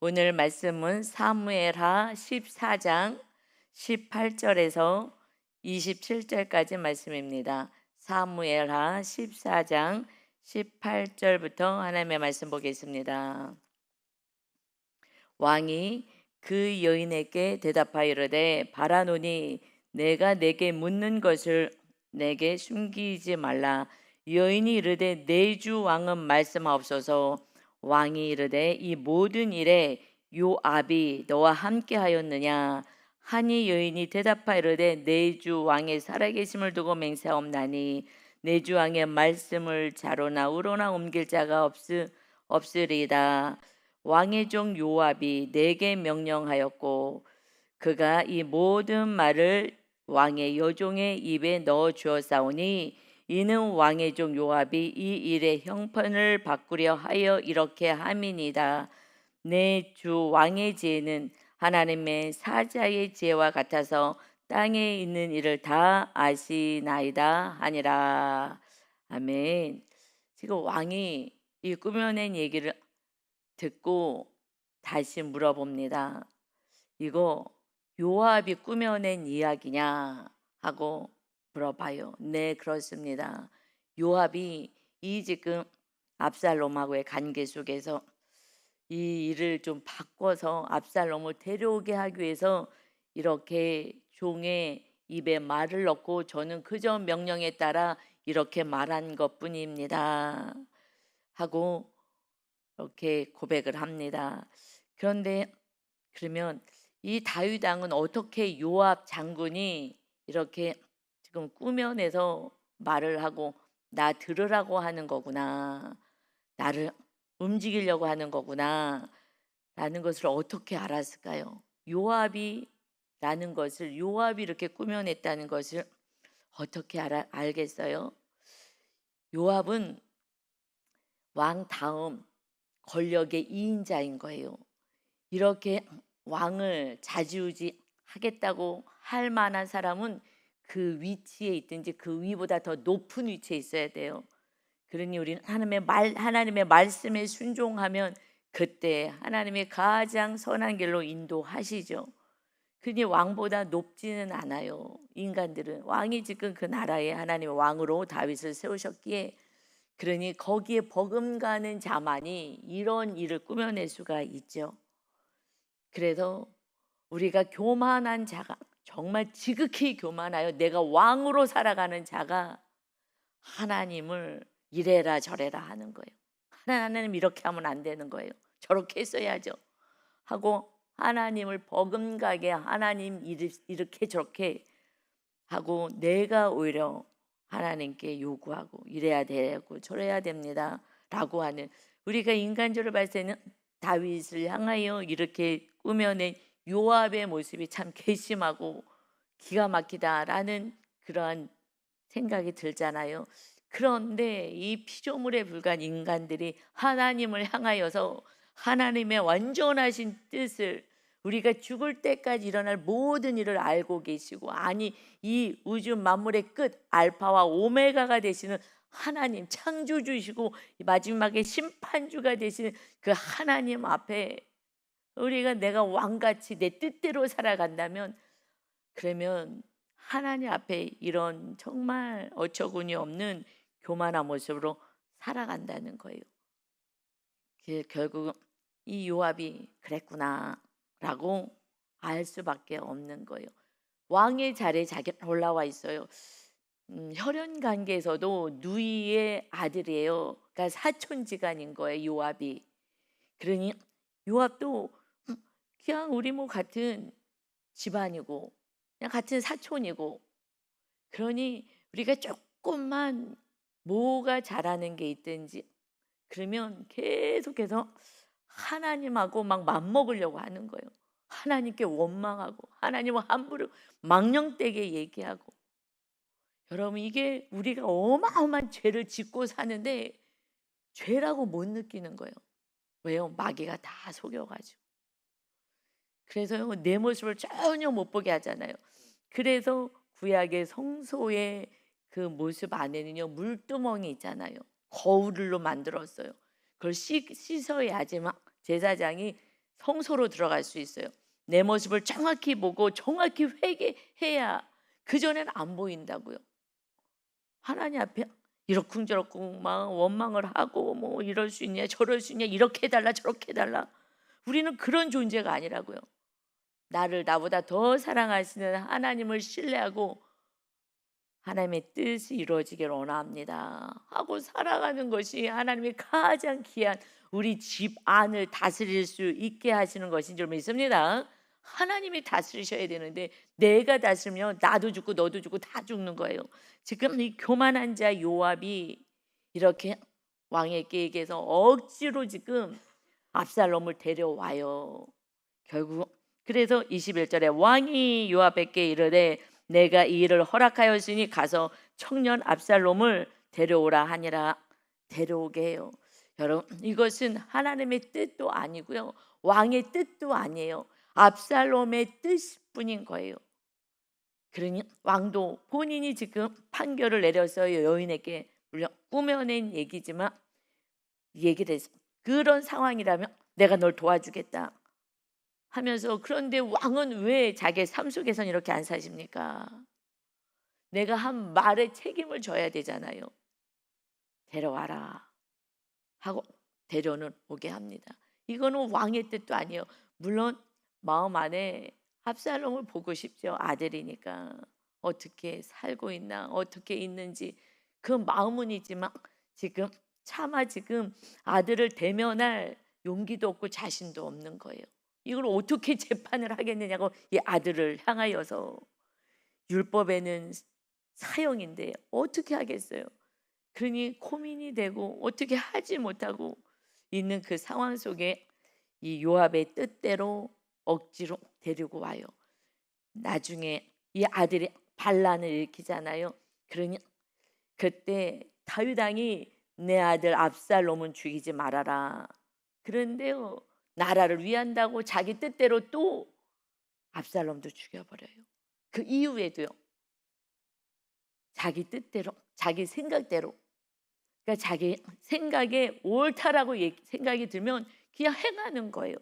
오늘 말씀은 사무엘하 14장 18절에서 27절까지 말씀입니다. 사무엘하 14장 18절부터 하나님의 말씀 보겠습니다. 왕이 그 여인에게 대답하여 이르되 바라노니 내가 내게 묻는 것을 내게 숨기지 말라. 여인이 이르되 내 주 왕은 말씀하옵소서. 왕이 이르되 이 모든 일에 요압이 너와 함께 하였느냐 하니 여인이 대답하여 이르되 내 주 왕의 살아계심을 두고 맹세하옵나니 내 주 왕의 말씀을 좌로나 우로나 옮길 자가 없으리이다. 왕의 종 요압이 내게 명령하였고 그가 이 모든 말을 왕의 여종의 입에 넣어 주었사오니 이는 왕의 종 요압이 이 일의 형편을 바꾸려 하여 이렇게 함이니이다. 내 주 왕의 지혜는 하나님의 사자의 지혜와 같아서 땅에 있는 일을 다 아시나이다 하니라. 아멘. 지금 왕이 이 꾸며낸 얘기를 듣고 다시 물어봅니다. 이거 요압이 꾸며낸 이야기냐 하고 물어봐요. 네, 그렇습니다. 요압이 이 지금 압살롬하고의 관계 속에서 이 일을 좀 바꿔서 압살롬을 데려오게 하기 위해서 이렇게 종의 입에 말을 넣고 저는 그저 명령에 따라 이렇게 말한 것뿐입니다 하고 이렇게 고백을 합니다. 그런데 그러면 이 다윗 왕은 어떻게 요압 장군이 이렇게 지금 꾸며내서 말을 하고 나 들으라고 하는 거구나, 나를 움직이려고 하는 거구나 라는 것을 어떻게 알았을까요? 요압이 이렇게 꾸며냈다는 것을 어떻게 알겠어요? 요압은 왕 다음 권력의 2인자인 거예요. 이렇게 왕을 좌지우지 하겠다고 할 만한 사람은 그 위치에 있든지 그 위보다 더 높은 위치에 있어야 돼요. 그러니 우리는 하나님의 말씀에 순종하면 그때 하나님의 가장 선한 길로 인도하시죠. 그러니 왕보다 높지는 않아요. 인간들은 왕이 지금 그 나라에 하나님의 왕으로 다윗을 세우셨기에 그러니 거기에 버금가는 자만이 이런 일을 꾸며낼 수가 있죠. 그래서 우리가 교만한 자가 정말 지극히 교만하여 내가 왕으로 살아가는 자가 하나님을 이래라 저래라 하는 거예요. 하나님 이렇게 하면 안 되는 거예요. 저렇게 했어야죠 하고 하나님을 버금가게 하나님 이렇게 저렇게 하고 내가 오히려 하나님께 요구하고 이래야 되고 저래야 됩니다 라고 하는, 우리가 인간적으로 봤을 때는 다윗을 향하여 이렇게 꾸며낸 요압의 모습이 참 괘씸하고 기가 막히다라는 그러한 생각이 들잖아요. 그런데 이 피조물에 불과한 인간들이 하나님을 향하여서 하나님의 완전하신 뜻을, 우리가 죽을 때까지 일어날 모든 일을 알고 계시고, 아니 이 우주 만물의 끝 알파와 오메가가 되시는 하나님, 창조주시고 마지막에 심판주가 되시는 그 하나님 앞에 우리가 내가 왕같이 내 뜻대로 살아간다면, 그러면 하나님 앞에 이런 정말 어처구니 없는 교만한 모습으로 살아간다는 거예요. 결국 이 요압이 그랬구나라고 알 수밖에 없는 거예요. 왕의 자리에 자기가 올라와 있어요. 혈연 관계에서도 누이의 아들이에요. 그러니까 사촌지간인 거예요, 요압이. 그러니 요압도 그냥 우리 뭐 같은 집안이고 그냥 같은 사촌이고, 그러니 우리가 조금만 뭐가 잘하는 게 있든지 그러면 계속해서 하나님하고 막 맞먹으려고 하는 거예요. 하나님께 원망하고 하나님을 함부로 망령되게 얘기하고. 여러분, 이게 우리가 어마어마한 죄를 짓고 사는데 죄라고 못 느끼는 거예요. 왜요? 마귀가 다 속여가지고. 그래서요, 내 모습을 전혀 못 보게 하잖아요. 그래서 구약의 성소의 그 모습 안에는요, 물두멍이 있잖아요. 거울로 만들었어요. 그걸 씻어야지만 제사장이 성소로 들어갈 수 있어요. 내 모습을 정확히 보고 정확히 회개해야 그전엔 안 보인다고요. 하나님 앞에 이러쿵저러쿵 막 원망을 하고 뭐 이럴 수 있냐 저럴 수 있냐 이렇게 해달라 저렇게 해달라. 우리는 그런 존재가 아니라고요. 나를 나보다 더 사랑하시는 하나님을 신뢰하고 하나님의 뜻이 이루어지길 원합니다 하고 살아가는 것이 하나님의 가장 귀한 우리 집 안을 다스릴 수 있게 하시는 것인 줄 믿습니다. 하나님이 다스리셔야 되는데 내가 다스리면 나도 죽고 너도 죽고 다 죽는 거예요. 지금 이 교만한 자 요압이 이렇게 왕에게서 억지로 지금 압살롬을 데려와요. 결국 그래서 21절에 왕이 요압에게 이르되 내가 이 일을 허락하였으니 가서 청년 압살롬을 데려오라 하니라. 데려오게 해요. 여러분 이것은 하나님의 뜻도 아니고요. 왕의 뜻도 아니에요. 압살롬의 뜻뿐인 거예요. 그러니 왕도 본인이 지금 판결을 내렸어요. 여인에게 물론 꾸며낸 얘기지만 얘기를 해서 그런 상황이라면 내가 널 도와주겠다 하면서 그런데 왕은 왜 자기의 삶 속에서는 이렇게 안 사십니까? 내가 한 말에 책임을 져야 되잖아요. 데려와라 하고 데려는 오게 합니다. 이거는 왕의 뜻도 아니에요. 물론 마음 안에 압살롬을 보고 싶죠. 아들이니까 어떻게 살고 있나 어떻게 있는지 그 마음은 있지만 지금 차마 지금 아들을 대면할 용기도 없고 자신도 없는 거예요. 이걸 어떻게 재판을 하겠느냐고 이 아들을 향하여서 율법에는 사형인데 어떻게 하겠어요. 그러니 고민이 되고 어떻게 하지 못하고 있는 그 상황 속에 이 요압의 뜻대로 억지로 데리고 와요. 나중에 이 아들이 반란을 일으키잖아요. 그러니 그때 다윗 왕이 내 아들 압살롬은 죽이지 말아라. 그런데요 나라를 위한다고 자기 뜻대로 또 압살롬도 죽여버려요. 그 이후에도요 자기 뜻대로 자기 생각대로 그러니까 자기 생각에 옳다라고 생각이 들면 그냥 행하는 거예요.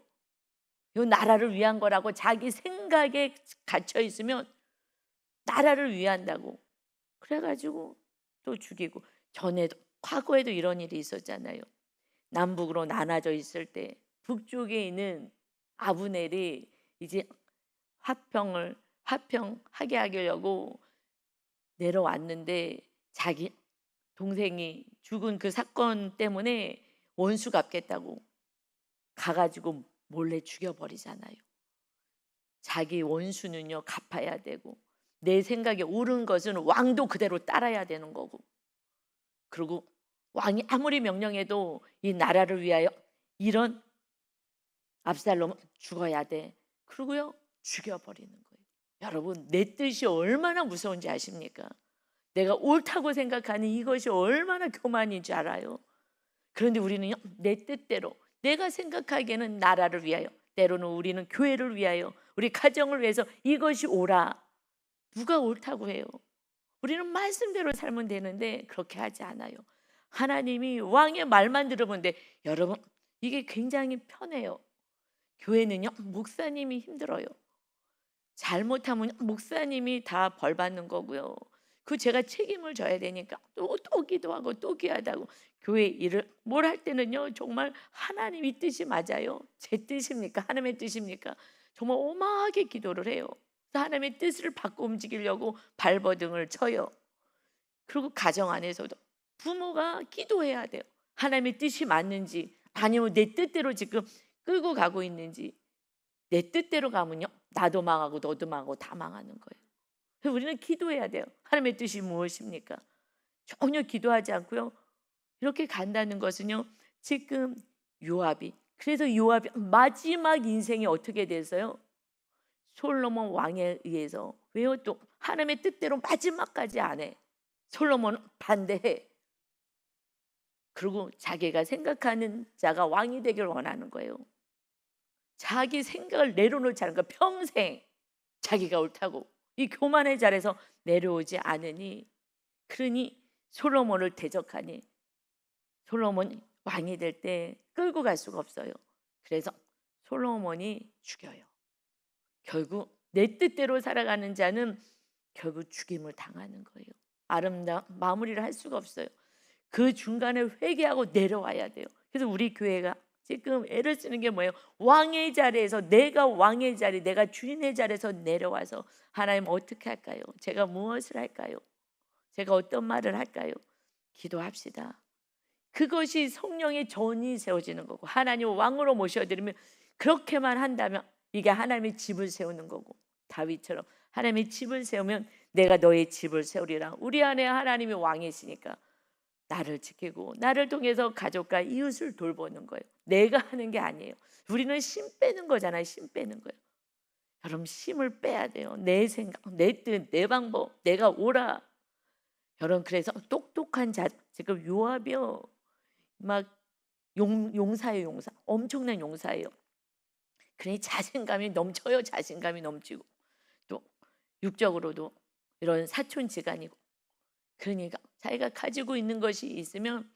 이 나라를 위한 거라고 자기 생각에 갇혀 있으면 나라를 위한다고 그래가지고 또 죽이고 전에도 과거에도 이런 일이 있었잖아요. 남북으로 나눠져 있을 때 북쪽에 있는 아브넬이 이제 화평하게 하려고 내려왔는데 자기 동생이 죽은 그 사건 때문에 원수 갚겠다고 가가지고 몰래 죽여버리잖아요. 자기 원수는요 갚아야 되고 내 생각에 옳은 것은 왕도 그대로 따라야 되는 거고 그리고 왕이 아무리 명령해도 이 나라를 위하여 이런 압살롬은 죽어야 돼. 그러고요 죽여버리는 거예요. 여러분 내 뜻이 얼마나 무서운지 아십니까? 내가 옳다고 생각하는 이것이 얼마나 교만인 줄 알아요. 그런데 우리는요 내 뜻대로 내가 생각하기에는 나라를 위하여 때로는 우리는 교회를 위하여 우리 가정을 위해서 이것이 옳아. 누가 옳다고 해요? 우리는 말씀대로 살면 되는데 그렇게 하지 않아요. 하나님이 왕의 말만 들으면 돼. 여러분 이게 굉장히 편해요. 교회는요 목사님이 힘들어요. 잘못하면 목사님이 다 벌 받는 거고요. 그 제가 책임을 져야 되니까 또 기도하고 또 기하다고 교회 일을 뭘 할 때는요 정말 하나님의 뜻이 맞아요. 제 뜻입니까? 하나님의 뜻입니까? 정말 어마하게 기도를 해요. 하나님의 뜻을 바꿔 움직이려고 발버둥을 쳐요. 그리고 가정 안에서도 부모가 기도해야 돼요. 하나님의 뜻이 맞는지 아니면 내 뜻대로 지금 끌고 가고 있는지. 내 뜻대로 가면요 나도 망하고 너도 망하고 다 망하는 거예요. 그래서 우리는 기도해야 돼요. 하나님의 뜻이 무엇입니까? 전혀 기도하지 않고요 이렇게 간다는 것은요 지금 요압이 그래서 요압이 마지막 인생이 어떻게 돼서요 솔로몬 왕에 의해서 왜요? 또 하나님의 뜻대로 마지막까지 안 해. 솔로몬은 반대해. 그리고 자기가 생각하는 자가 왕이 되길 원하는 거예요. 자기 생각을 내려놓지 않은 거야. 평생 자기가 옳다고 이 교만의 자리에서 내려오지 않으니 그러니 솔로몬을 대적하니 솔로몬이 왕이 될 때 끌고 갈 수가 없어요. 그래서 솔로몬이 죽여요. 결국 내 뜻대로 살아가는 자는 결국 죽임을 당하는 거예요. 아름다운 마무리를 할 수가 없어요. 그 중간에 회개하고 내려와야 돼요. 그래서 우리 교회가 지금 애를 쓰는 게 뭐예요? 왕의 자리에서, 내가 왕의 자리, 내가 주인의 자리에서 내려와서 하나님 어떻게 할까요? 제가 무엇을 할까요? 제가 어떤 말을 할까요? 기도합시다. 그것이 성령의 전이 세워지는 거고, 하나님 왕으로 모셔드리면, 그렇게만 한다면 이게 하나님의 집을 세우는 거고, 다윗처럼 하나님의 집을 세우면 내가 너의 집을 세우리라. 우리 안에 하나님이 왕이시니까 나를 지키고 나를 통해서 가족과 이웃을 돌보는 거예요. 내가 하는 게 아니에요. 우리는 심 빼는 거잖아요. 심 빼는 거예요. 여러분, 심을 빼야 돼요. 내 생각, 내 뜻, 내 방법, 내가 옳아. 여러분, 그래서 똑똑한 자, 지금 요압이요, 막 용사예요. 용사, 엄청난 용사예요. 그러니 자신감이 넘쳐요. 자신감이 넘치고, 또 육적으로도 이런 사촌지간이고, 그러니까 자기가 가지고 있는 것이 있으면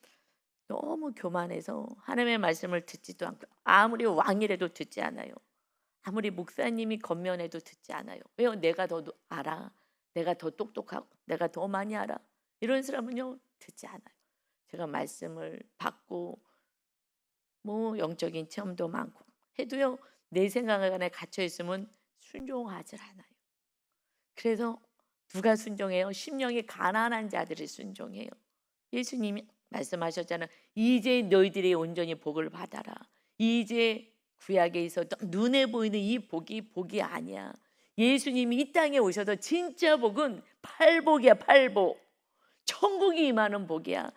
너무 교만해서 하나님의 말씀을 듣지도 않고, 아무리 왕이라도 듣지 않아요. 아무리 목사님이 겉면해도 듣지 않아요. 왜요? 내가 더 알아, 내가 더 똑똑하고 내가 더 많이 알아, 이런 사람은요 듣지 않아요. 제가 말씀을 받고 뭐 영적인 체험도 많고 해도요, 내 생각 안에 갇혀 있으면 순종하지 않아요. 그래서 누가 순종해요? 심령이 가난한 자들이 순종해요. 예수님이 말씀하셨잖아요. 이제 너희들이 온전히 복을 받아라. 이제 구약에 있었던 눈에 보이는 이 복이 아니야. 예수님이 이 땅에 오셔서 진짜 복은 팔복이야. 팔복. 천국이 임하는 복이야.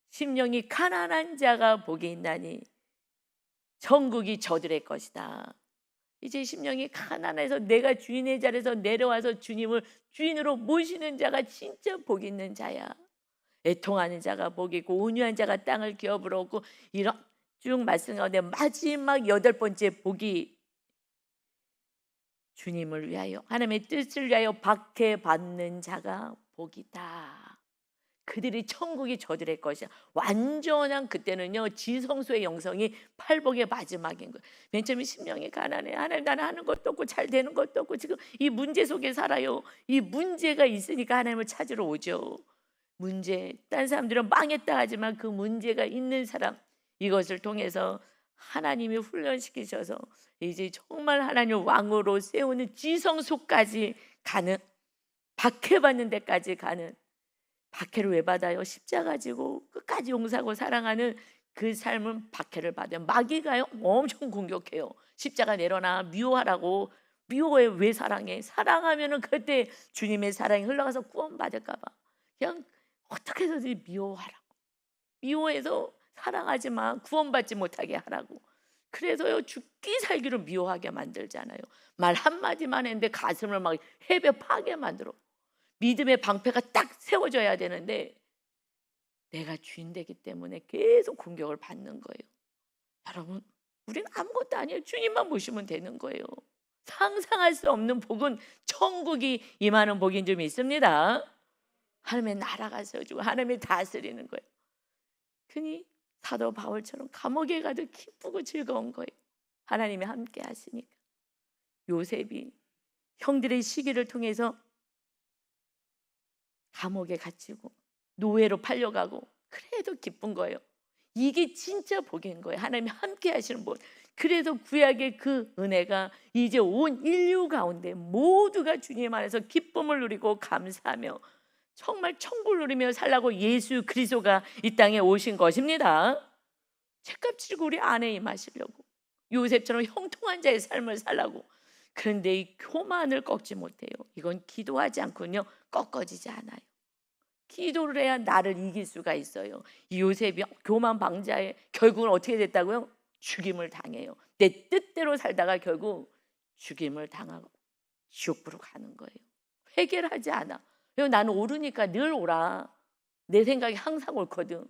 심령이 가난한 자가 복이 있나니 천국이 저들의 것이다. 이제 심령이 가난해서 내가 주인의 자리에서 내려와서 주님을 주인으로 모시는 자가 진짜 복 있는 자야. 애통하는 자가 복이고 온유한 자가 땅을 기업으로 얻고, 이런 쭉 말씀 가운데 마지막 8번째 복이 주님을 위하여, 하나님의 뜻을 위하여 박해받는 자가 복이다. 그들이 천국이 저들의 것이야. 완전한, 그때는요 지성소의 영성이 팔복의 마지막인 거예요. 맨 처음에 심령이 가난해. 하나님, 나는 하는 것도 없고 잘 되는 것도 없고 지금 이 문제 속에 살아요. 이 문제가 있으니까 하나님을 찾으러 오죠. 문제, 딴 사람들은 망했다 하지만 그 문제가 있는 사람, 이것을 통해서 하나님이 훈련시키셔서 이제 정말 하나님 왕으로 세우는 지성소까지 가는, 박해받는 데까지 가는. 박해를 왜 받아요? 십자가 지고 끝까지 용서하고 사랑하는 그 삶은 박해를 받아요. 마귀가요 엄청 공격해요. 십자가 내려놔, 미워하라고. 미워해. 왜 사랑해? 사랑하면은 그때 주님의 사랑이 흘러가서 구원받을까 봐 그냥 어떻게 해서든 미워하라고. 미워해서 사랑하지 마, 구원받지 못하게 하라고. 그래서요 죽기 살기로 미워하게 만들잖아요. 말 한마디만 했는데 가슴을 막 해배 파게 만들어. 믿음의 방패가 딱 세워져야 되는데 내가 주인 되기 때문에 계속 공격을 받는 거예요. 여러분, 우리는 아무것도 아니에요. 주님만 모시면 되는 거예요. 상상할 수 없는 복은 천국이 임하는 복인 줄 믿습니다. 하나님의 나라가 세워지고 하나님이 다스리는 거예요. 그니 사도 바울처럼 감옥에 가도 기쁘고 즐거운 거예요. 하나님이 함께 하시니까. 요셉이 형들의 시기를 통해서 감옥에 갇히고 노예로 팔려가고 그래도 기쁜 거예요. 이게 진짜 복인 거예요. 하나님이 함께 하시는 복. 그래서 구약의 그 은혜가 이제 온 인류 가운데 모두가 주님 안에서 기쁨을 누리고 감사하며 정말 천국을 누리며 살라고 예수 그리스도가 이 땅에 오신 것입니다. 책값 치르고 우리 안에 임하시려고, 요셉처럼 형통한 자의 삶을 살라고. 그런데 이 교만을 꺾지 못해요. 이건 기도하지 않고는요 꺾어지지 않아요. 기도를 해야 나를 이길 수가 있어요. 이 요셉이 교만 방자에 결국은 어떻게 됐다고요? 죽임을 당해요. 내 뜻대로 살다가 결국 죽임을 당하고 지옥으로 가는 거예요. 회개를 하지 않아. 나는 옳으니까 늘 옳아. 내 생각이 항상 옳거든.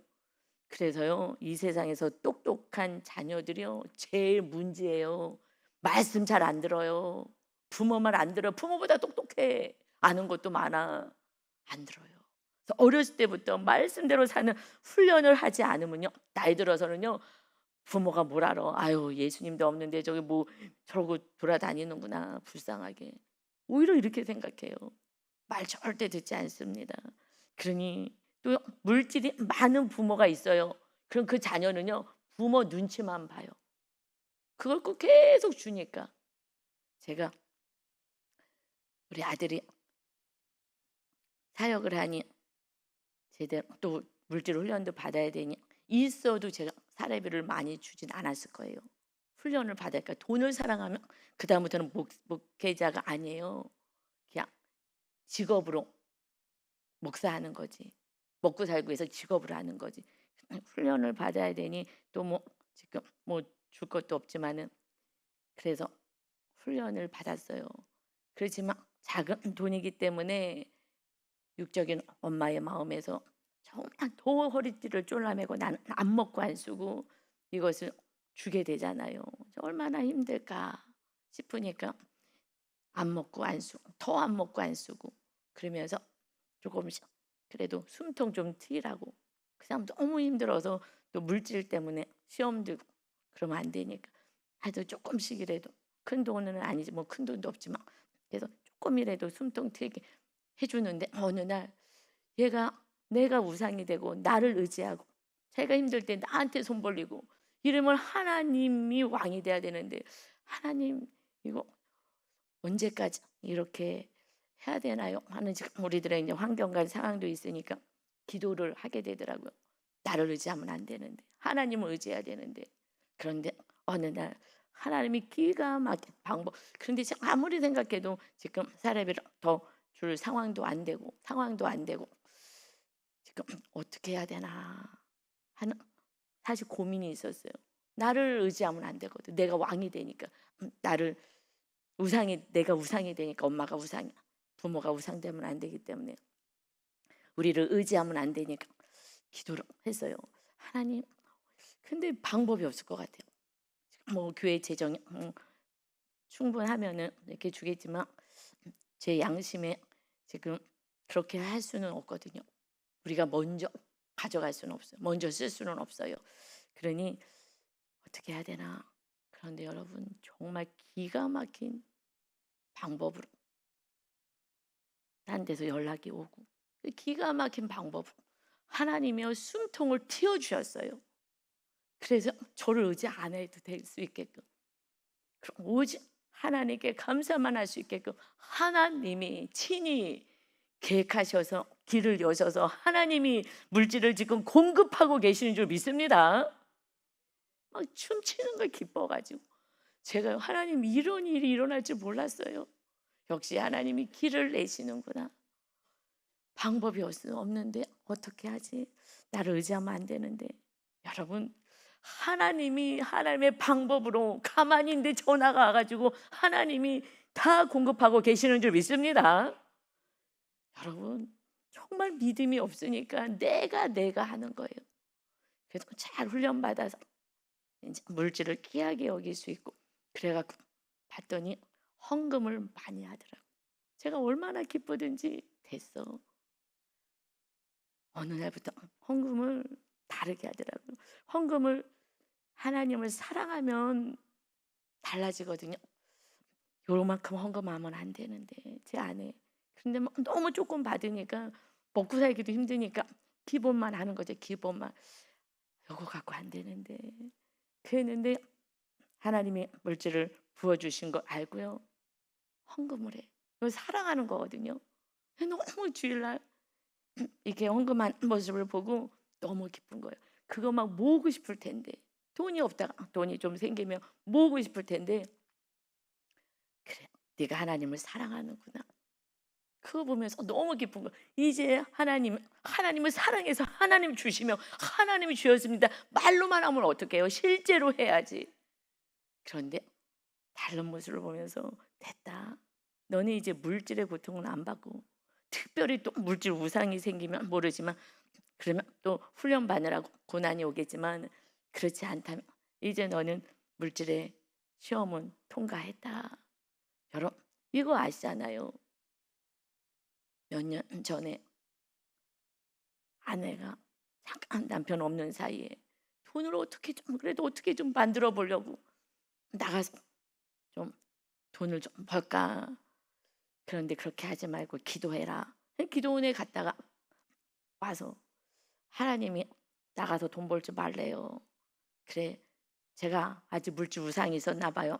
그래서요 이 세상에서 똑똑한 자녀들이요 제일 문제예요. 말씀 잘 안 들어요. 부모 말 안 들어요. 부모보다 똑똑해. 아는 것도 많아. 안 들어요. 그래서 어렸을 때부터 말씀대로 사는 훈련을 하지 않으면요 나이 들어서는요 부모가 뭘 알아. 아유, 예수님도 없는데 저기 뭐 저러고 돌아다니는구나. 불쌍하게. 오히려 이렇게 생각해요. 말 절대 듣지 않습니다. 그러니 또 물질이 많은 부모가 있어요. 그럼 그 자녀는요, 부모 눈치만 봐요. 그걸 꼭 계속 주니까. 제가 우리 아들이 사역을 하니 제대로 또 물질 훈련도 받아야 되니 있어도 제가 사례비를 많이 주진 않았을 거예요. 훈련을 받으니까 돈을 사랑하면 그다음부터는 목회자가 아니에요. 그냥 직업으로 목사하는 거지. 먹고 살기 위해서 직업으로 하는 거지. 훈련을 받아야 되니 또 뭐 지금 뭐 줄 것도 없지만은 그래서 훈련을 받았어요. 그렇지만 작은 돈이기 때문에 육적인 엄마의 마음에서 정말 더 허리띠를 졸라매고 나는 안 먹고 안 쓰고 이것을 주게 되잖아요. 얼마나 힘들까 싶으니까 안 먹고 안 쓰고 더 안 먹고 안 쓰고 그러면서 조금씩 그래도 숨통 좀 트이라고 그 사람 너무 힘들어서 또 물질 때문에 시험도 그러면 안 되니까 하여튼 조금씩이라도 큰 돈은 아니지 뭐 큰 돈도 없지만 그래서 조금이라도 숨통 트이게 해주는데 어느 날 얘가 내가 우상이 되고 나를 의지하고 자기가 힘들 때 나한테 손 벌리고 이러면 하나님이 왕이 돼야 되는데 하나님 이거 언제까지 이렇게 해야 되나요? 하는 지금 우리들의 이제 환경과 상황도 있으니까 기도를 하게 되더라고요. 나를 의지하면 안 되는데 하나님을 의지해야 되는데 그런데 어느 날 하나님이 기가 막힌 방법 그런데 지금 아무리 생각해도 지금 사례비를 더 줄 상황도 안 되고 지금 어떻게 해야 되나 하는 사실 고민이 있었어요. 나를 의지하면 안 되거든. 내가 왕이 되니까 나를 내가 우상이 되니까 엄마가 우상이야. 부모가 우상되면 안 되기 때문에 우리를 의지하면 안 되니까 기도를 했어요. 하나님, 근데 방법이 없을 것 같아요. 뭐 교회 재정이 충분하면은 이렇게 주겠지만 제 양심에 지금 그렇게 할 수는 없거든요. 우리가 먼저 가져갈 수는 없어요. 먼저 쓸 수는 없어요. 그러니 어떻게 해야 되나? 그런데 여러분 정말 기가 막힌 방법으로 딴 데서 연락이 오고 그 기가 막힌 방법으로 하나님이여 숨통을 틔워주셨어요. 그래서 저를 의지 안 해도 될 수 있게끔 그럼 오직 하나님께 감사만 할 수 있게끔 하나님이 친히 계획하셔서 길을 여셔서 하나님이 물질을 지금 공급하고 계시는 줄 믿습니다. 막 춤추는 걸 기뻐가지고 제가 하나님 이런 일이 일어날 줄 몰랐어요. 역시 하나님이 길을 내시는구나. 방법이 없는데 어떻게 하지? 나를 의지하면 안 되는데 여러분 하나님이 하나님의 방법으로 가만히 있는데 전화가 와가지고 하나님이 다 공급하고 계시는 줄 믿습니다. 여러분 정말 믿음이 없으니까 내가 하는 거예요. 그래서 잘 훈련받아서 이제 물질을 귀하게 여길 수 있고 그래갖고 봤더니 헌금을 많이 하더라고. 제가 얼마나 기쁘든지 됐어. 어느 날부터 헌금을 다르게 하더라고요. 헌금을 하나님을 사랑하면 달라지거든요. 요만큼 헌금하면 안 되는데 제 아내. 그런데 막 너무 조금 받으니까 먹고 살기도 힘드니까 기본만 하는 거죠. 기본만. 요거 갖고 안 되는데. 그랬는데 하나님이 물질을 부어주신 거 알고요. 헌금을 해. 이거 사랑하는 거거든요. 너무 주일날 이렇게 헌금한 모습을 보고 너무 기쁜 거예요. 그거 막 모으고 싶을 텐데 돈이 없다가 돈이 좀 생기면 모으고 싶을 텐데 그래 네가 하나님을 사랑하는구나. 그거 보면서 너무 기쁜 거예요. 이제 하나님을 사랑해서 하나님 주시며 하나님이 주었습니다. 말로만 하면 어떡해요? 실제로 해야지. 그런데 다른 모습을 보면서 됐다. 너는 이제 물질의 고통은 안 받고 특별히 또 물질 우상이 생기면 모르지만 그러면 또 훈련 받느라고 고난이 오겠지만 그렇지 않다면 이제 너는 물질의 시험은 통과했다. 여러분 이거 아시잖아요. 몇 년 전에 아내가 잠깐 남편 없는 사이에 돈을 어떻게 좀 그래도 어떻게 좀 만들어 보려고 나가서 좀 돈을 좀 벌까. 그런데 그렇게 하지 말고 기도해라. 기도원에 갔다가 와서 하나님이 나가서 돈 벌지 말래요. 그래, 제가 아직 물질 우상이 있었나 봐요.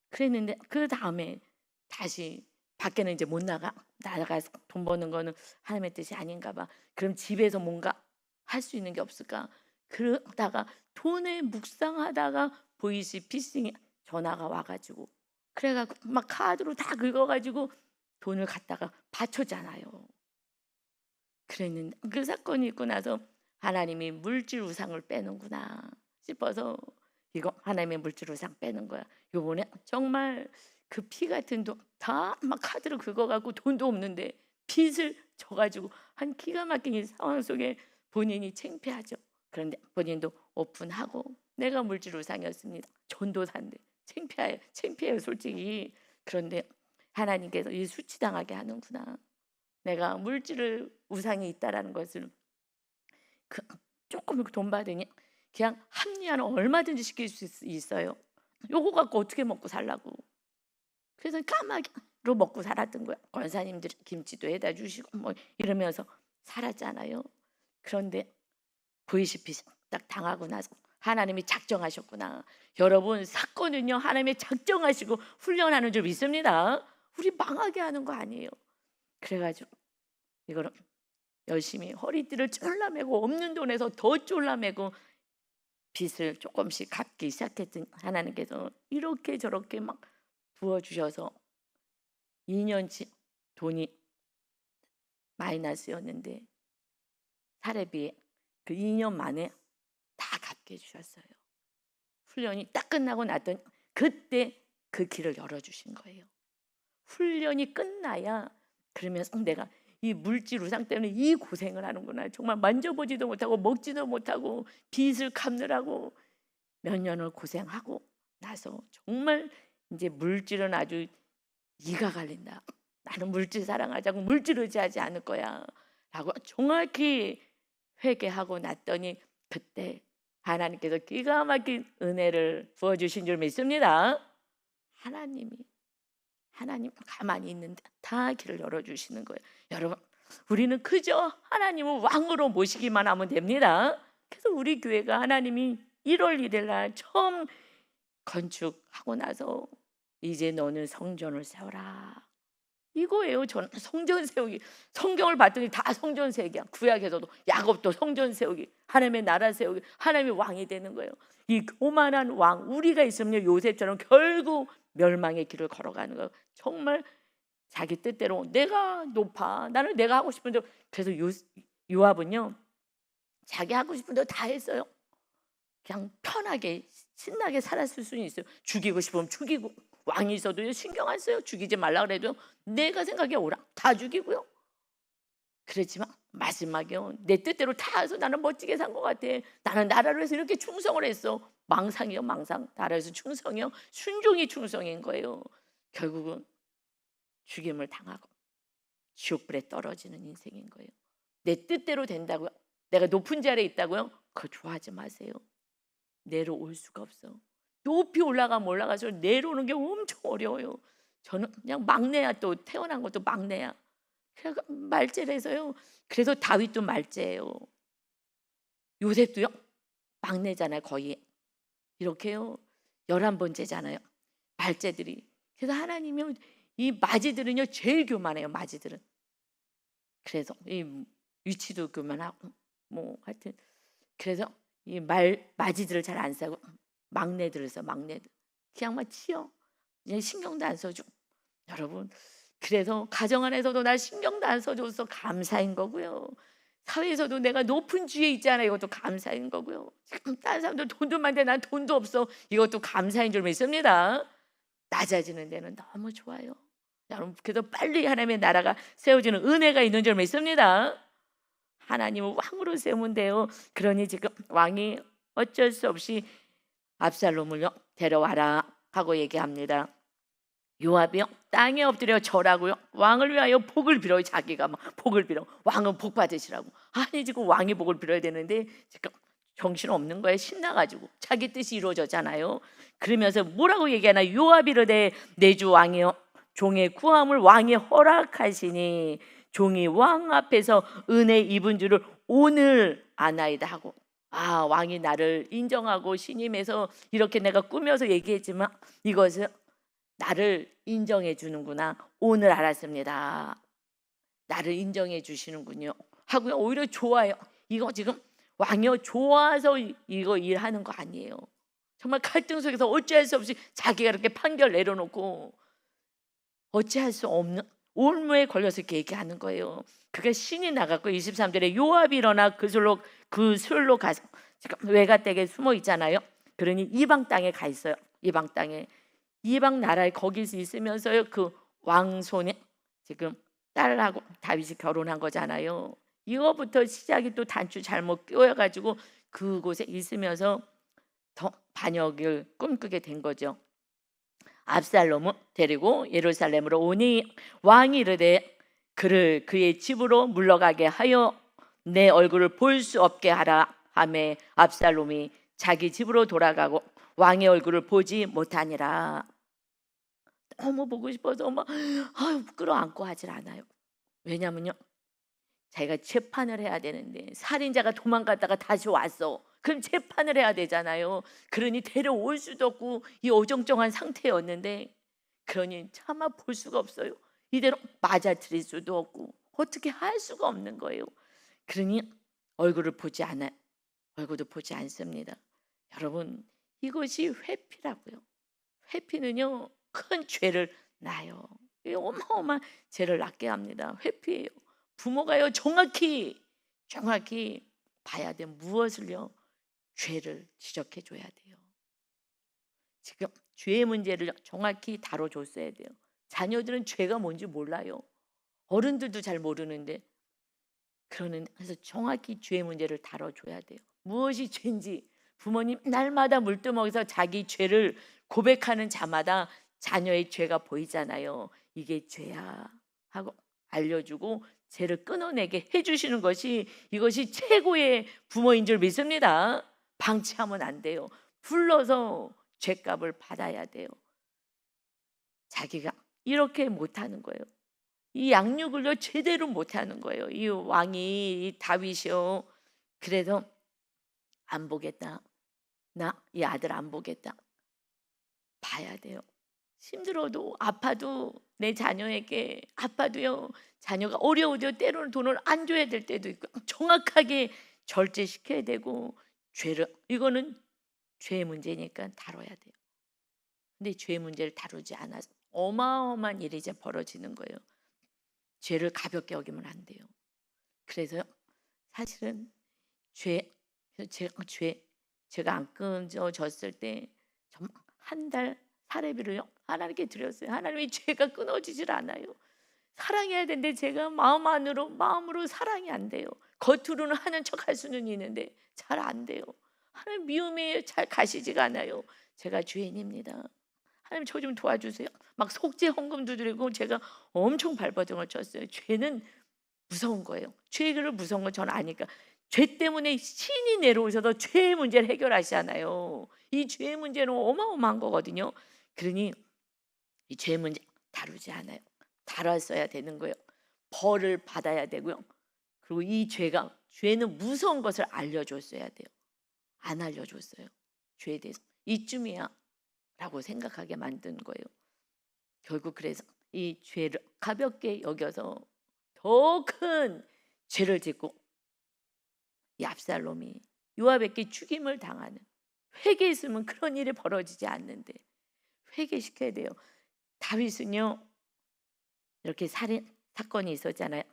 그랬는데 그 다음에 다시 밖에는 이제 못 나가서 돈 버는 거는 하나님의 뜻이 아닌가 봐. 그럼 집에서 뭔가 할 수 있는 게 없을까? 그러다가 돈에 묵상하다가 보이시피싱 전화가 와가지고, 그래가지고 막 카드로 다 긁어가지고 돈을 갖다가 바쳤잖아요. 그랬는데 그 사건이 있고 나서 하나님이 물질 우상을 빼는구나 싶어서, 이거 하나님의 물질 우상 빼는 거야. 요번에 정말 그 피 같은 돈 다 막 카드로 긁어가고 돈도 없는데 빚을 져가지고 한 기가 막힌 이 상황 속에 본인이 창피하죠. 그런데 본인도 오픈하고 내가 물질 우상이었습니다. 전도사인데 창피해요 솔직히. 그런데 하나님께서 이 수치당하게 하는구나. 내가 물질을 우상이 있다라는 것을 그 조금 돈 받으니 그냥 합리화는 얼마든지 시킬 수 있어요. 요거 갖고 어떻게 먹고 살라고. 그래서 까마귀로 먹고 살았던 거야. 권사님들이 김치도 해다 주시고 뭐 이러면서 살았잖아요. 그런데 보이시피시 딱 당하고 나서 하나님이 작정하셨구나. 여러분, 사건은요 하나님이 작정하시고 훈련하는 줄 믿습니다. 우리 망하게 하는 거 아니에요. 그래가지고 이거를 열심히 허리띠를 쫄라매고 없는 돈에서 더 쫄라매고 빚을 조금씩 갚기 시작했더니 하나님께서 이렇게 저렇게 막 부어주셔서 2년치 돈이 마이너스였는데 사례비에 그 2년 만에 다 갚게 해주셨어요. 훈련이 딱 끝나고 났더니 그때 그 길을 열어주신 거예요. 훈련이 끝나야, 그러면서 내가 이 물질 우상 때문에 이 고생을 하는구나. 정말 만져보지도 못하고 먹지도 못하고 빚을 갚느라고 몇 년을 고생하고 나서 정말 이제 물질은 아주 이가 갈린다. 나는 물질 사랑하자고 물질 의지하지 않을 거야 라고 정확히 회개하고 났더니 그때 하나님께서 기가 막힌 은혜를 부어주신 줄 믿습니다. 하나님 가만히 있는데 다 길을 열어주시는 거예요. 여러분, 우리는 그저 하나님을 왕으로 모시기만 하면 됩니다. 그래서 우리 교회가 하나님이 1월 1일 날 처음 건축하고 나서 이제 너는 성전을 세워라 이거예요. 저는 성전 세우기, 성경을 봤더니 다 성전 세우기야. 구약에서도 야곱도 성전 세우기, 하나님의 나라 세우기, 하나님의 왕이 되는 거예요. 이 오만한 왕 우리가 있으면 요셉처럼 결국 멸망의 길을 걸어가는 거예요. 정말 자기 뜻대로 내가 높아, 나는 내가 하고 싶은 대로. 그래서 요압은요 자기 하고 싶은 대로 다 했어요. 그냥 편하게 신나게 살았을 수는 있어요. 죽이고 싶으면 죽이고, 왕이 있어도 신경 안 써요. 죽이지 말라 그래도 내가 생각에 오라 다 죽이고요. 그렇지만 마지막에요 내 뜻대로 다 해서 나는 멋지게 산 것 같아. 나는 나라를 위해서 이렇게 충성을 했어. 망상이요 망상. 나라에서 충성이요 순종이 충성인 거예요. 결국은 죽임을 당하고 지옥불에 떨어지는 인생인 거예요. 내 뜻대로 된다고요? 내가 높은 자리에 있다고요? 그거 좋아하지 마세요. 내려올 수가 없어. 높이 올라가면 올라갈수록 내려오는 게 엄청 어려워요. 저는 그냥 막내야. 또 태어난 것도 막내야. 그래서 말째라서요. 그래서 다윗도 말째예요. 요셉도요 막내잖아요. 거의 이렇게요 11번째잖아요 말째들이. 그래서 하나님이 이 마지들은요 제일 교만해요. 마지들은. 그래서 이 위치도 교만하고 뭐 하여튼 그래서 이 마지들을 잘 안 싸고 막내들을 써. 막내들 그냥 막 치여. 그냥 신경도 안 써줘. 여러분, 그래서 가정 안에서도 날 신경도 안 써줘서 감사인 거고요. 사회에서도 내가 높은 지위에 있잖아요. 이것도 감사인 거고요. 지금 다른 사람들 돈도 많은데 난 돈도 없어. 이것도 감사인 줄 믿습니다. 낮아지는 데는 너무 좋아요. 여러분, 그래서 빨리 하나님의 나라가 세워지는 은혜가 있는 줄 믿습니다. 하나님을 왕으로 세우면 돼요. 그러니 지금 왕이 어쩔 수 없이 압살롬을요 데려와라 하고 얘기합니다. 요압이요 땅에 엎드려 절하고요 왕을 위하여 복을 빌어요. 자기가 막 복을 빌어. 왕은 복 받으시라고. 아니 지금 왕이 복을 빌어야 되는데 지금 정신없는 거예요. 신나가지고 자기 뜻이 이루어졌잖아요. 그러면서 뭐라고 얘기하나? 요압 이르되 내 주 왕이여 종의 구함을 왕이 허락하시니 종이 왕 앞에서 은혜 입은 줄을 오늘 아나이다 하고, 아, 왕이 나를 인정하고 신임해서 이렇게 내가 꾸며서 얘기했지만 이것을 나를 인정해 주는구나, 오늘 알았습니다. 나를 인정해 주시는군요 하고요. 오히려 좋아요. 이거 지금 왕이요 좋아서 이거 일하는 거 아니에요. 정말 갈등 속에서 어찌할 수 없이 자기가 이렇게 판결 내려놓고 어찌할 수 없는 올무에 걸려서 이렇게 얘기하는 거예요. 그게 신이 나갔고 23절에 요압이 일어나 그 술로 가서 지금 외가댁에 숨어 있잖아요. 그러니 이방 땅에 가 있어요. 이방 땅에, 이방 나라에 거기서 있으면서요 그 왕손에 지금 딸하고 다윗이 결혼한 거잖아요. 이거부터 시작이 또 단추 잘못 끼워가지고 그곳에 있으면서 더 반역을 꿈꾸게 된 거죠. 압살롬을 데리고 예루살렘으로 오니 왕이 이르되 그를 그의 집으로 물러가게 하여 내 얼굴을 볼 수 없게 하라 하매 압살롬이 자기 집으로 돌아가고 왕의 얼굴을 보지 못하니라. 너무 보고 싶어서 막 끌어안고 하질 않아요. 왜냐면요, 자기가 재판을 해야 되는데 살인자가 도망갔다가 다시 왔어. 그럼 재판을 해야 되잖아요. 그러니 데려올 수도 없고 이 어정쩡한 상태였는데, 그러니 차마 볼 수가 없어요. 이대로 맞아들일 수도 없고 어떻게 할 수가 없는 거예요. 그러니 얼굴을 보지 않아요. 얼굴도 보지 않습니다. 여러분, 이것이 회피라고요. 회피는요 큰 죄를 낳아요. 어마어마한 죄를 낳게 합니다. 회피예요. 부모가요 정확히 봐야 돼. 무엇을요? 죄를 지적해 줘야 돼요. 지금 죄의 문제를 정확히 다뤄줬어야 돼요. 자녀들은 죄가 뭔지 몰라요. 어른들도 잘 모르는데, 그래서 정확히 죄의 문제를 다뤄줘야 돼요. 무엇이 죄인지 부모님 날마다 물두멍에서 자기 죄를 고백하는 자마다 자녀의 죄가 보이잖아요. 이게 죄야 하고 알려주고 죄를 끊어내게 해주시는 것이, 이것이 최고의 부모인 줄 믿습니다. 방치하면 안 돼요. 불러서 죄값을 받아야 돼요. 자기가 이렇게 못하는 거예요. 이 양육을요 제대로 못하는 거예요. 이 왕이, 이 다윗이요. 그래서 안 보겠다. 나 이 아들 안 보겠다. 봐야 돼요. 힘들어도 아파도 내 자녀에게 아파도요, 자녀가 어려워도 때로는 돈을 안 줘야 될 때도 있고 정확하게 절제시켜야 되고, 이거는 죄의 문제니까 다뤄야 돼요. 근데 죄의 문제를 다루지 않아서 어마어마한 일이 이제 벌어지는 거예요. 죄를 가볍게 여기면 안 돼요. 그래서 사실은 제가 안 끊어졌을 때 정말 한 달 사례비를 하나님께 드렸어요. 하나님이 죄가 끊어지질 않아요. 사랑해야 되는데 제가 마음으로 사랑이 안 돼요. 겉으로는 하는 척 할 수는 있는데 잘 안 돼요. 하나님 미움이 잘 가시지가 않아요. 제가 죄인입니다. 하나님 저 좀 도와주세요. 막 속죄 헌금도 드리고 제가 엄청 발버둥을 쳤어요. 죄는 무서운 거예요. 죄를 무서운 건 저는 아니까. 죄 때문에 신이 내려오셔서 죄의 문제를 해결하시잖아요. 이 죄의 문제는 어마어마한 거거든요. 그러니 이 죄의 문제 다루지 않아요. 다뤘어야 되는 거예요. 벌을 받아야 되고요. 그리고 죄는 무서운 것을 알려줬어야 돼요. 안 알려줬어요. 죄에 대해서 이쯤이야 라고 생각하게 만든 거예요. 결국 그래서 이 죄를 가볍게 여겨서 더 큰 죄를 짓고, 이 압살롬이 요압에게 죽임을 당하는, 회개했으면 그런 일이 벌어지지 않는데 회개시켜야 돼요. 다윗은요 이렇게 살인 사건이 있었잖아요.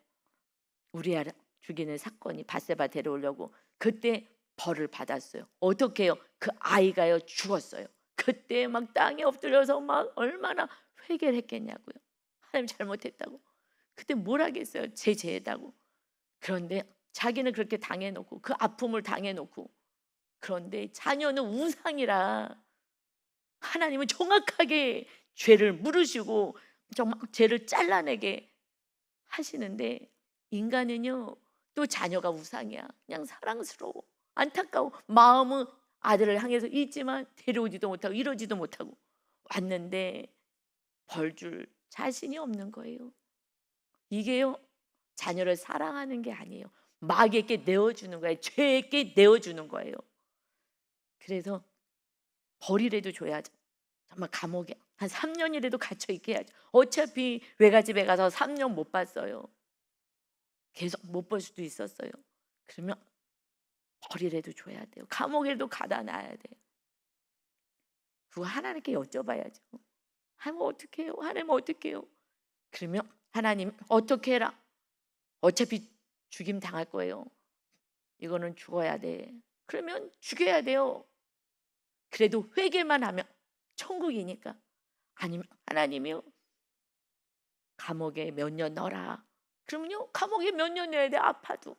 우리아를 죽이는 사건이, 바세바 데려오려고. 그때 벌을 받았어요. 어떻게 해요? 그 아이가요 죽었어요. 그때 막 땅에 엎드려서 막 얼마나 회개를 했겠냐고요. 하나님 잘못했다고. 그때 뭘 하겠어요? 제 죄다고. 그런데 자기는 그렇게 당해놓고, 그 아픔을 당해놓고, 그런데 자녀는 우상이라 하나님은 정확하게 죄를 물으시고 정말 죄를 잘라내게 하시는데, 인간은요 또 자녀가 우상이야. 그냥 사랑스러워. 안타까워. 마음은 아들을 향해서 있지만 데려오지도 못하고 이러지도 못하고 왔는데 벌 줄 자신이 없는 거예요. 이게요, 자녀를 사랑하는 게 아니에요. 마귀에게 내어주는 거예요. 죄에게 내어주는 거예요. 그래서 벌이라도 줘야죠. 정말 감옥에 한 3년이라도 갇혀 있게 해야죠. 어차피 외갓집에 가서 3년 못 봤어요. 계속 못 볼 수도 있었어요. 그러면 벌이라도 줘야 돼요. 감옥에도 가다 놔야 돼요. 그거 하나님께 여쭤봐야죠. 하나님 어떻게 해요? 하나님 어떻게 해요? 그러면 하나님 어떻게 해라. 어차피 죽임 당할 거예요. 이거는 죽어야 돼. 그러면 죽여야 돼요. 그래도 회개만 하면 천국이니까. 아니면 하나님이요, 감옥에 몇 년 넣어라. 그러면요, 감옥에 몇 년 넣어야 돼. 아파도.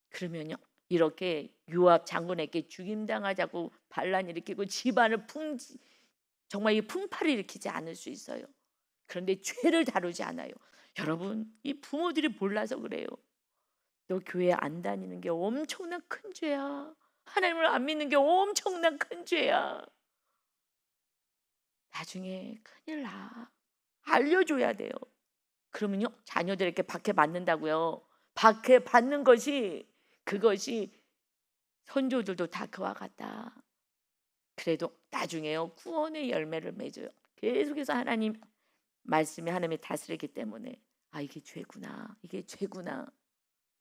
그러면요, 이렇게 요압 장군에게 죽임당하자고 반란 일으키고 집안을 정말 이 풍파를 일으키지 않을 수 있어요. 그런데 죄를 다루지 않아요. 여러분, 이 부모들이 몰라서 그래요. 너 교회 안 다니는 게 엄청난 큰 죄야. 하나님을 안 믿는 게 엄청난 큰 죄야. 나중에 큰일 나. 알려줘야 돼요. 그러면요, 자녀들에게 박해 받는다고요. 박해 받는 것이, 그것이 선조들도 다 그와 같다. 그래도 나중에요, 구원의 열매를 맺어요. 계속해서 하나님 말씀이 하나님이 다스리기 때문에 이게 죄구나, 이게 죄구나.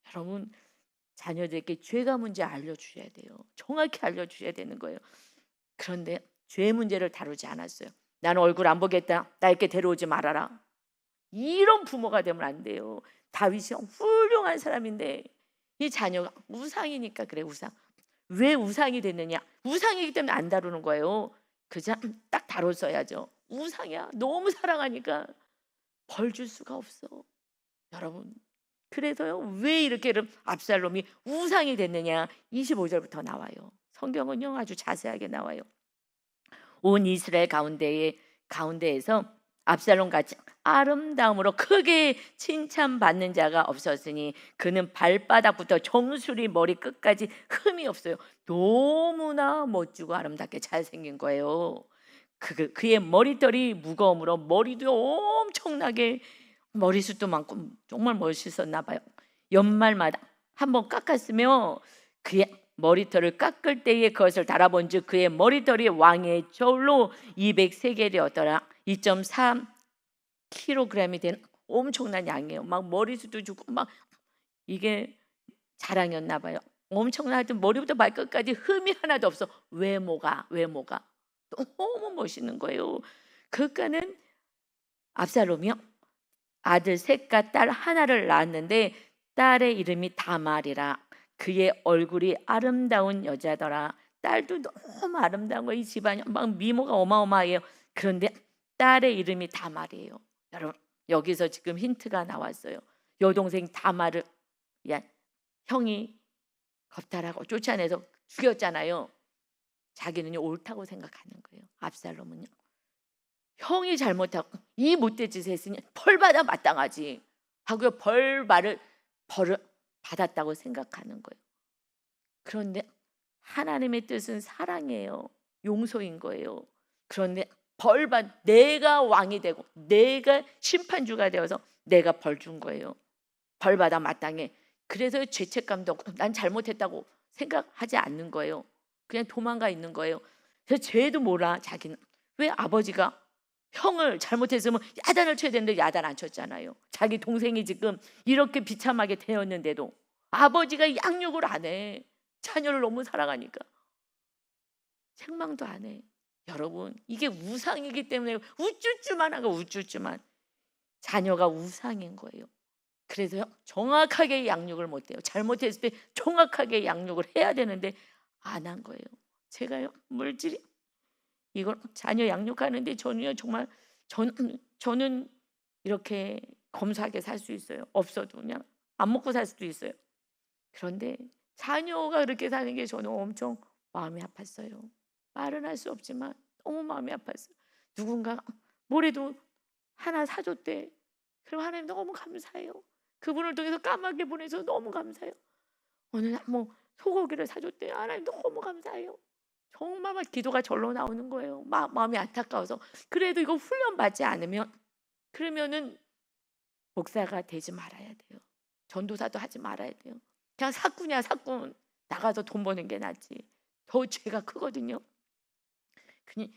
여러분, 자녀들에게 죄가 문제 알려주셔야 돼요. 정확히 알려주셔야 되는 거예요. 그런데 죄 문제를 다루지 않았어요. 나는 얼굴 안 보겠다. 나 이렇게 데려오지 말아라. 이런 부모가 되면 안 돼요. 다윗이 훌륭한 사람인데 이 자녀가 우상이니까 그래. 우상. 왜 우상이 됐느냐? 우상이기 때문에 안 다루는 거예요. 그저 딱 다뤘어야죠. 우상이야. 너무 사랑하니까 벌 줄 수가 없어. 여러분, 그래서요, 왜 이렇게 압살롬이 우상이 됐느냐? 25절부터 나와요. 성경은요, 아주 자세하게 나와요. 온 이스라엘 가운데에서 압살롬 같이 아름다움으로 크게 칭찬받는 자가 없었으니 그는 발바닥부터 정수리 머리 끝까지 흠이 없어요. 너무나 멋지고 아름답게 잘생긴 거예요. 그의 머리털이 무거움으로 머리도 엄청나게, 머리숱도 많고 정말 멋있었나 봐요. 연말마다 한번 깎았으면 그의 머리털을 깎을 때에 그것을 달아본즉 그의 머리털이 왕의 저울로 200세겔이었더라. 2.3kg이 되는 엄청난 양이에요. 막 머리숱도 주고 막 이게 자랑이었나 봐요. 엄청난, 하여튼 머리부터 발끝까지 흠이 하나도 없어. 외모가 너무 멋있는 거예요. 그러니까는 압살롬이요, 아들 셋과 딸 하나를 낳았는데 딸의 이름이 다말이라. 그의 얼굴이 아름다운 여자더라. 딸도 너무 아름다운 거예요. 이 집안이 막 미모가 어마어마해요. 그런데 딸의 이름이 다말이에요. 여러분, 여기서 지금 힌트가 나왔어요. 여동생 다말을 형이 겁탈하고 쫓아내서 죽였잖아요. 자기는요, 옳다고 생각하는 거예요. 압살롬은요, 형이 잘못하고 이 못된 짓을 했으니 벌받아 마땅하지 하고요, 벌을 받았다고 생각하는 거예요. 그런데 하나님의 뜻은 사랑이에요. 용서인 거예요. 그런데 내가 왕이 되고 내가 심판주가 되어서 내가 벌 준 거예요. 벌받아 마땅해. 그래서 죄책감도 없고 난 잘못했다고 생각하지 않는 거예요. 그냥 도망가 있는 거예요. 그래서 죄도 몰라. 자기는 왜 아버지가 형을 잘못했으면 야단을 쳐야 되는데 야단 안 쳤잖아요. 자기 동생이 지금 이렇게 비참하게 되었는데도 아버지가 양육을 안 해. 자녀를 너무 사랑하니까 책망도 안 해. 여러분, 이게 우상이기 때문에 우쭈쭈만 하고 우쭈쭈만. 자녀가 우상인 거예요. 그래서요, 정확하게 양육을 못 해요. 잘못했을 때 정확하게 양육을 해야 되는데 안 한 거예요. 제가요, 물질이 이걸 자녀 양육하는데 저는요, 정말 저는 이렇게 검소하게 살 수 있어요. 없어도 그냥 안 먹고 살 수도 있어요. 그런데 자녀가 그렇게 사는 게 저는 엄청 마음이 아팠어요. 말은 할 수 없지만 너무 마음이 아팠어요. 누군가 뭐래도 하나 사줬대. 그럼 하나님 너무 감사해요. 그분을 통해서 까맣게 보내서 너무 감사해요. 어느 날 소고기를 사줬대요. 하나님 너무 감사해요. 정말 막 기도가 절로 나오는 거예요. 마음이 안타까워서. 그래도 이거 훈련받지 않으면 그러면은 목사가 되지 말아야 돼요. 전도사도 하지 말아야 돼요. 그냥 사꾼이야 사꾼. 나가서 돈 버는 게 낫지. 더 죄가 크거든요. 그니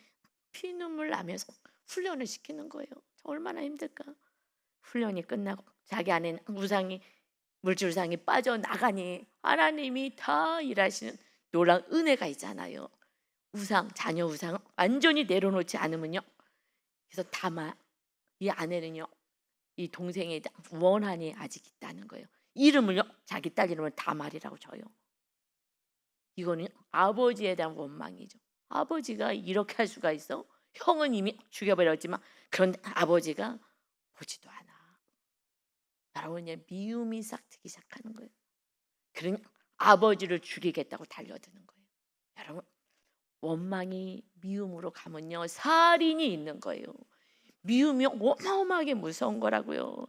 피눈물 나면서 훈련을 시키는 거예요. 얼마나 힘들까. 훈련이 끝나고 자기 안에 우상이 물줄상이 빠져나가니 하나님이 다 일하시는 놀라운 은혜가 있잖아요. 우상, 자녀 우상 완전히 내려놓지 않으면요. 그래서 다만 이 아내는요. 이 동생에 대한 원한이 아직 있다는 거예요. 이름을요. 자기 딸 이름을 다말이라고 줘요. 이거는 아버지에 대한 원망이죠. 아버지가 이렇게 할 수가 있어? 형은 이미 죽여버렸지만 그런데 아버지가 보지도 않아. 여러분 이제 미움이 싹트기 시작하는 거예요. 그러니 아버지를 죽이겠다고 달려드는 거예요. 여러분 원망이 미움으로 가면요 살인이 있는 거예요. 미움이 어마어마하게 무서운 거라고요.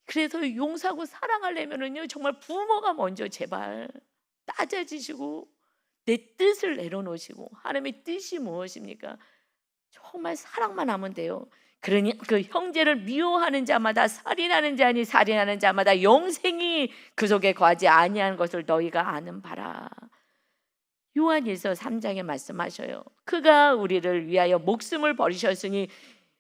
그래서 용서하고 사랑하려면은요 정말 부모가 먼저 제발 따져지시고 내 뜻을 내려놓으시고 하나님의 뜻이 무엇입니까? 정말 사랑만 하면 돼요. 그러니 그 형제를 미워하는 자마다 살인하는 자니 살인하는 자마다 영생이 그 속에 거하지 아니하는 것을 너희가 아는 바라. 요한일서 3장에 말씀하셔요. 그가 우리를 위하여 목숨을 버리셨으니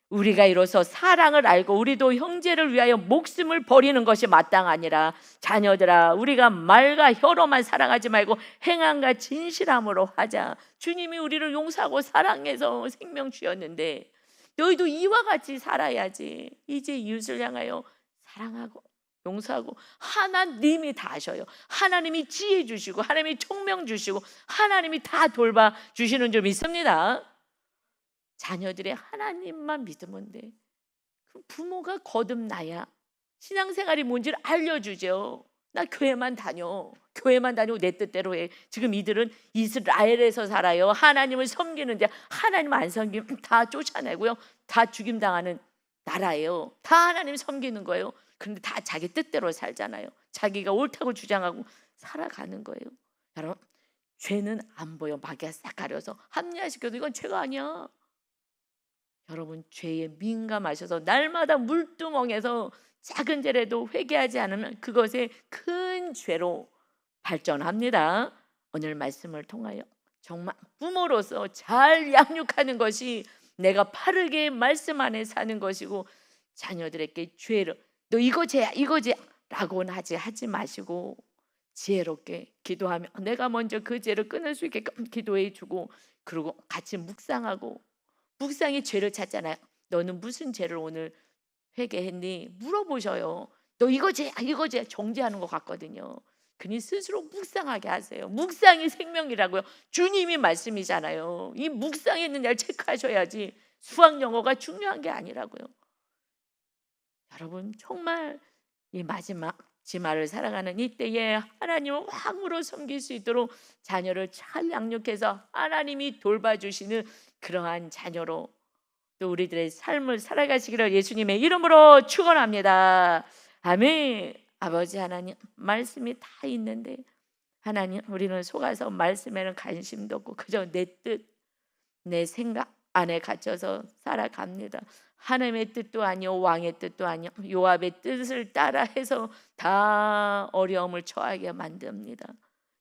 우리가 이로써 사랑을 알고 우리도 형제를 위하여 목숨을 버리는 것이 마땅하니라. 자녀들아 우리가 말과 혀로만 사랑하지 말고 행함과 진실함으로 하자. 주님이 우리를 용서하고 사랑해서 생명 주셨는데 너희도 이와 같이 살아야지. 이제 이웃을 향하여 사랑하고 용서하고 하나님이 다 하셔요. 하나님이 지혜 주시고 하나님이 총명 주시고 하나님이 다 돌봐 주시는 줄 믿습니다. 자녀들의 하나님만 믿으면 돼. 부모가 거듭나야 신앙생활이 뭔지를 알려주죠. 나 교회만 다녀. 교회만 다니고 내 뜻대로 해. 지금 이들은 이스라엘에서 살아요. 하나님을 섬기는데 하나님 안 섬기면 다 쫓아내고요. 다 죽임당하는 나라예요. 다 하나님 섬기는 거예요. 그런데 다 자기 뜻대로 살잖아요. 자기가 옳다고 주장하고 살아가는 거예요. 여러분 죄는 안 보여. 마귀가 싹 가려서 합리화시켜도 이건 죄가 아니야. 여러분 죄에 민감하셔서 날마다 물두멍에서 작은 죄라도 회개하지 않으면 그것에 큰 죄로 발전합니다. 오늘 말씀을 통하여 정말 부모로서 잘 양육하는 것이 내가 바르게 말씀 안에 사는 것이고 자녀들에게 죄를 너 이거 죄야 이거 죄야 라고는 하지 마시고 지혜롭게 기도하며 내가 먼저 그 죄를 끊을 수 있게끔 기도해 주고 그리고 같이 묵상하고 묵상이 죄를 찾잖아요. 너는 무슨 죄를 오늘 회개했니? 물어보셔요. 너 이거 죄야 이거 죄야 정죄하는 것 같거든요. 그니 스스로 묵상하게 하세요. 묵상이 생명이라고요. 주님이 말씀이잖아요. 이 묵상에 있는 날 체크하셔야지 수학 영어가 중요한 게 아니라고요. 여러분 정말 이 마지막 지마를 살아가는 이때에 하나님을 왕으로 섬길 수 있도록 자녀를 잘 양육해서 하나님이 돌봐주시는 그러한 자녀로 또 우리들의 삶을 살아가시기를 예수님의 이름으로 축원합니다. 아멘. 아버지 하나님 말씀이 다 있는데 하나님 우리는 속아서 말씀에는 관심도 없고 그저 내 뜻, 내 생각 안에 갇혀서 살아갑니다. 하나님의 뜻도 아니요 왕의 뜻도 아니요 요압의 뜻을 따라 해서 다 어려움을 처하게 만듭니다.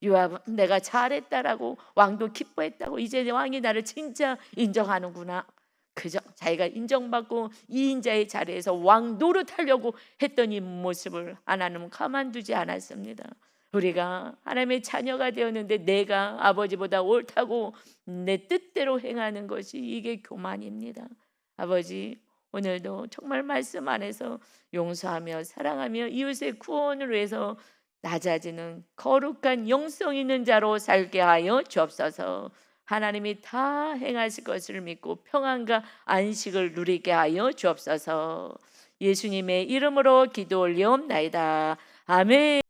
요압은 내가 잘했다라고 왕도 기뻐했다고 이제 왕이 나를 진짜 인정하는구나. 그저 자기가 인정받고 이인자의 자리에서 왕 노릇하려고 했던 이 모습을 하나님은 가만두지 않았습니다. 우리가 하나님의 자녀가 되었는데 내가 아버지보다 옳다고 내 뜻대로 행하는 것이 이게 교만입니다. 아버지 오늘도 정말 말씀 안에서 용서하며 사랑하며 이웃의 구원을 위해서 낮아지는 거룩한 영성 있는 자로 살게 하여 주옵소서. 하나님이 다 행하실 것을 믿고 평안과 안식을 누리게 하여 주옵소서. 예수님의 이름으로 기도 올리옵나이다. 아멘.